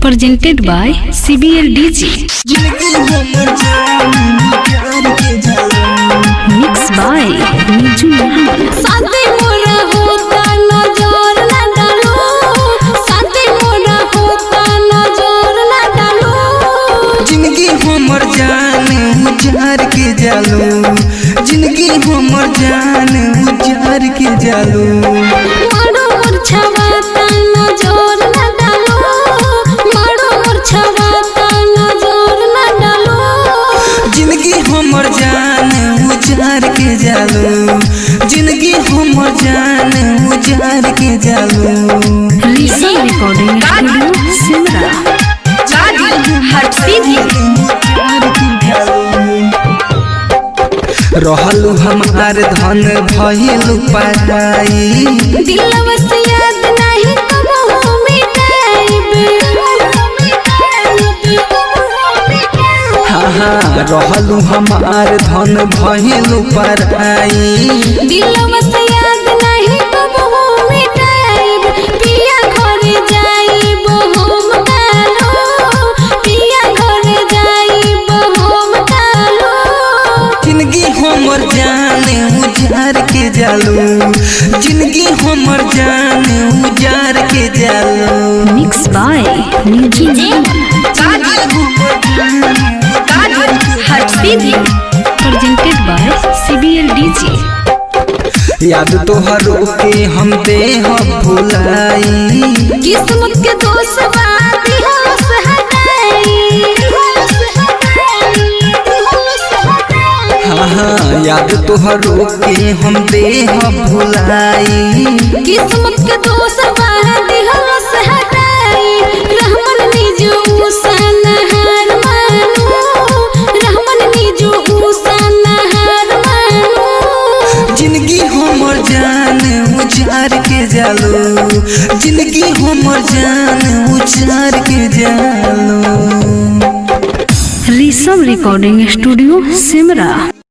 presented by CBL DJ. Mixed by Niju Mohammed. साथे मोरा होता नजर ना डालो, साथे मोरा होता नजर ना डालो। जिंदगी हमर जान उजार के जालो, जिंदगी हमर जान उजार के जालो। मारो मोर छवाता नजर ना डालो, मारो मोर छवाता नजर ना डालो। जिंदगी हमर जान उजार के जालो, जिंदगी हमर जान उजार के जालो। Lisa Recording Studio, Simra. रहलू हमार धन भइलू पराई, दिलवा से याद नहीं कबो मिटाइबे। हाँ हाँ रहलू हमार धन भइलू पराई। दिलवा से याद नहीं कबो मिटाइबे। पिया घरे जाइबो हम कालो, पिया घरे जाइबो हम कालो। जिंदगी हमर जान उजार के जालो, जिंदगी हमर जान उजार के जालो। Mixed by Niju Mohammed. Presented by CBL DJ. याद तोहरो के हम देह भुलाई, किस्मत के दोस्त बाती होश हटाई। हाँ हाँ याद तोहरो के हम देह भुलाई। किस्मत के दोस्त बाती होश हटाई। रहमन निजू सनहार मानो, रहमन निजू सनहार मानो। जिंदगी हमर जान उजार के जालो, जिंदगी हमर जान उजार के जालो। Lisa Recording Studio, Simra.